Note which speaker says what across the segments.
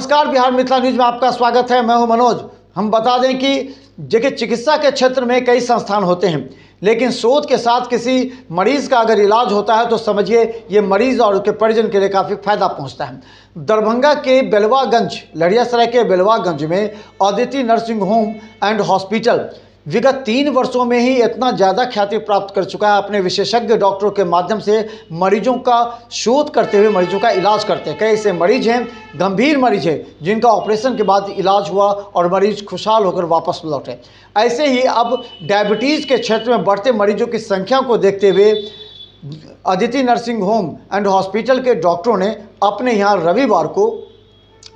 Speaker 1: नमस्कार, बिहार मिथिला न्यूज में आपका स्वागत है। मैं हूं मनोज। हम बता दें कि देखिए, चिकित्सा के क्षेत्र में कई संस्थान होते हैं, लेकिन शोध के साथ किसी मरीज का अगर इलाज होता है तो समझिए ये मरीज और उसके परिजन के लिए काफ़ी फायदा पहुंचता है। दरभंगा के बेलवागंज, लहरियासराय के बेलवागंज में Aditi nursing home and hospital विगत 3 वर्षों में ही इतना ज़्यादा ख्याति प्राप्त कर चुका है। अपने विशेषज्ञ डॉक्टरों के माध्यम से मरीजों का शोध करते हुए मरीजों का इलाज करते हैं। कई ऐसे मरीज हैं, गंभीर मरीज हैं, जिनका ऑपरेशन के बाद इलाज हुआ और मरीज खुशहाल होकर वापस लौटे। ऐसे ही अब डायबिटीज़ के क्षेत्र में बढ़ते मरीजों की संख्या को देखते हुए Aditi nursing home and hospital के डॉक्टरों ने अपने यहाँ रविवार को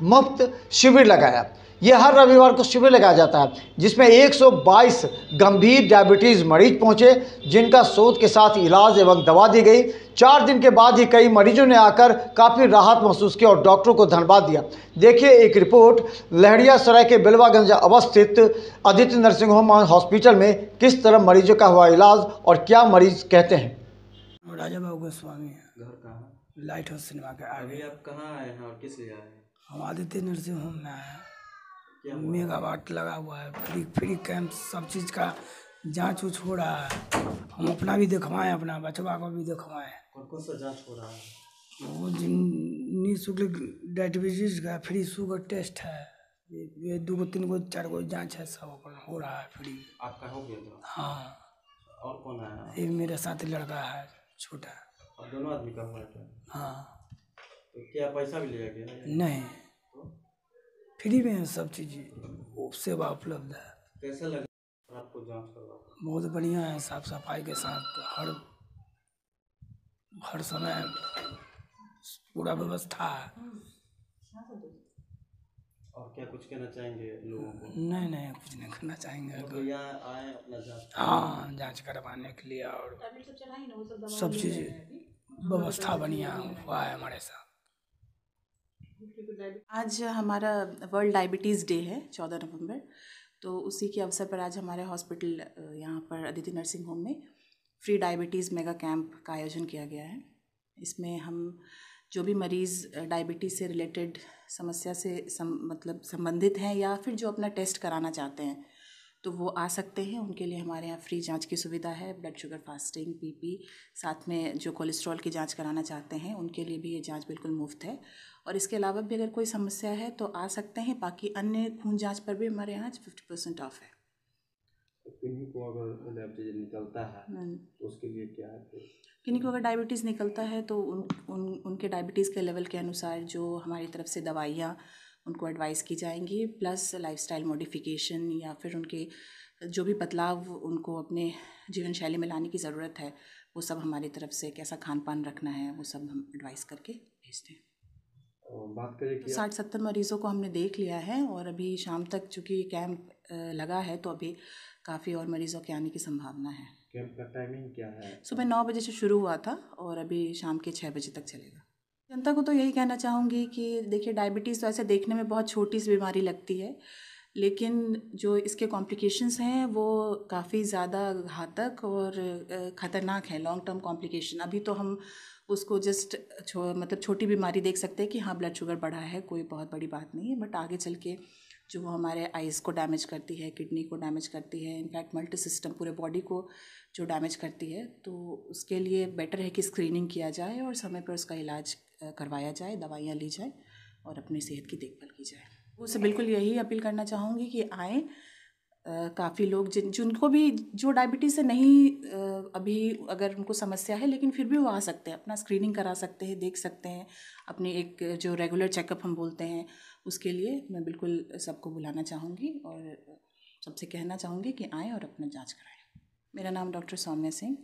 Speaker 1: मुफ्त शिविर लगाया। यह हर रविवार को शिविर लगाया जाता है, जिसमें 122 गंभीर डायबिटीज़ मरीज पहुंचे, जिनका शोध के साथ इलाज एवं दवा दी गई। 4 दिन के बाद ही कई मरीजों ने आकर काफ़ी राहत महसूस की और डॉक्टरों को धन्यवाद दिया। देखिए एक रिपोर्ट, लहरियासराय के बेलवागंज अवस्थित Aditi nursing home and hospital में किस तरह मरीजों का हुआ इलाज और क्या मरीज कहते हैं।
Speaker 2: राजा बाबू गोस्वामी
Speaker 3: घर कहाँ?
Speaker 2: लाइट हाउस सिनेमा के आगे।
Speaker 3: अभी आप कहाँ आए हैं और किस लिए आए हैं?
Speaker 2: हम आदित्य नर्सिंग होम में आए हैं।
Speaker 3: क्या हुआ?
Speaker 2: मेगावाट लगा हुआ है, फ्री कैंप, सब चीज़ का जांच उच हो रहा है। हम अपना भी दिखवाएं, अपना बचवा को भी दिखवाएं।
Speaker 3: कौन सा जांच हो रहा है?
Speaker 2: वो जिन निःशुल्क डायबिटीज का फ्री शुगर टेस्ट है, ये 2 3 4 जांच है, सब अपन हो रहा है फ्री।
Speaker 3: आपका हो गया था?
Speaker 2: हाँ।
Speaker 3: और कौन आया?
Speaker 2: ये मेरे साथ लड़का है छोटा।
Speaker 3: और दोनों आदमी का हुआ था?
Speaker 2: हाँ।
Speaker 3: तो क्या पैसा भी लिया गया?
Speaker 2: नहीं, फ्री में सब चीज़ सेवा उपलब्ध है।
Speaker 3: कैसा लगा आपको जांच करवा?
Speaker 2: बहुत बढ़िया है, साफ सफाई के साथ हर समय पूरा व्यवस्था है।
Speaker 3: और क्या कुछ कहना चाहेंगे लोगों को?
Speaker 2: नहीं, कुछ नहीं करना चाहेंगे।
Speaker 3: तो यहाँ आए अपना जांच?
Speaker 2: हाँ, जांच करवाने के लिए और सब चीज़ व्यवस्था बढ़िया हुआ है हमारे साथ।
Speaker 4: आज हमारा वर्ल्ड डायबिटीज़ डे है, 14 नवंबर। तो उसी के अवसर पर आज हमारे हॉस्पिटल यहाँ पर अदिति नर्सिंग होम में फ्री डायबिटीज़ मेगा कैंप का आयोजन किया गया है। इसमें हम जो भी मरीज़ डायबिटीज़ से रिलेटेड समस्या से संबंधित हैं या फिर जो अपना टेस्ट कराना चाहते हैं तो वो आ सकते हैं। उनके लिए हमारे यहाँ फ्री जांच की सुविधा है। ब्लड शुगर, फास्टिंग, पीपी, साथ में जो कोलेस्ट्रॉल की जांच कराना चाहते हैं उनके लिए भी ये जांच बिल्कुल मुफ्त है। और इसके अलावा भी अगर कोई समस्या है तो आ सकते हैं। बाकी अन्य खून जांच पर भी हमारे यहाँ 50% ऑफ है।
Speaker 3: किन्हीं को अगर डायबिटीज निकलता है तो उसके लिए क्या है?
Speaker 4: किन्हीं को अगर डायबिटीज़ निकलता है तो उनके डायबिटीज़ के लेवल के अनुसार जो हमारी तरफ से दवाइयाँ उनको एडवाइस की जाएंगी, प्लस लाइफस्टाइल मॉडिफिकेशन या फिर उनके जो भी बदलाव उनको अपने जीवन शैली में लाने की ज़रूरत है वो सब हमारी तरफ से, कैसा खान पान रखना है वो सब हम एडवाइस करके भेजते हैं।
Speaker 3: बात करें कि
Speaker 4: 60-70 मरीज़ों को हमने देख लिया है और अभी शाम तक चूँकि कैंप लगा है तो अभी काफ़ी और मरीज़ों के आने की संभावना है।
Speaker 3: कैंप का टाइमिंग क्या है?
Speaker 4: सुबह 9 बजे से शुरू हुआ था और अभी शाम के 6 बजे तक चलेगा। जनता को तो यही कहना चाहूँगी कि देखिए, डायबिटीज़ तो ऐसे देखने में बहुत छोटी सी बीमारी लगती है, लेकिन जो इसके कॉम्प्लिकेशंस हैं वो काफ़ी ज़्यादा घातक और ख़तरनाक है। लॉन्ग टर्म कॉम्प्लिकेशन अभी तो हम उसको जस्ट छोटी बीमारी देख सकते हैं कि हाँ ब्लड शुगर बढ़ा है, कोई बहुत बड़ी बात नहीं है। बट आगे चल के जो वो हमारे आइज़ को डैमेज करती है, किडनी को डैमेज करती है, इनफैक्ट मल्टी सिस्टम पूरे बॉडी को जो डैमेज करती है, तो उसके लिए बेटर है कि स्क्रीनिंग किया जाए और समय पर उसका इलाज करवाया जाए, दवाइयाँ ली जाए और अपनी सेहत की देखभाल की जाए। उससे बिल्कुल यही अपील करना चाहूँगी कि आएँ। काफ़ी लोग जिनको भी जो डायबिटीज़ से नहीं अभी अगर उनको समस्या है लेकिन फिर भी वो आ सकते हैं, अपना स्क्रीनिंग करा सकते हैं, देख सकते हैं, अपनी एक जो रेगुलर चेकअप हम बोलते हैं उसके लिए मैं बिल्कुल सबको बुलाना चाहूँगी और सबसे कहना चाहूँगी कि आएँ और अपना जांच कराएं। मेरा नाम डॉक्टर सौम्या सिंह।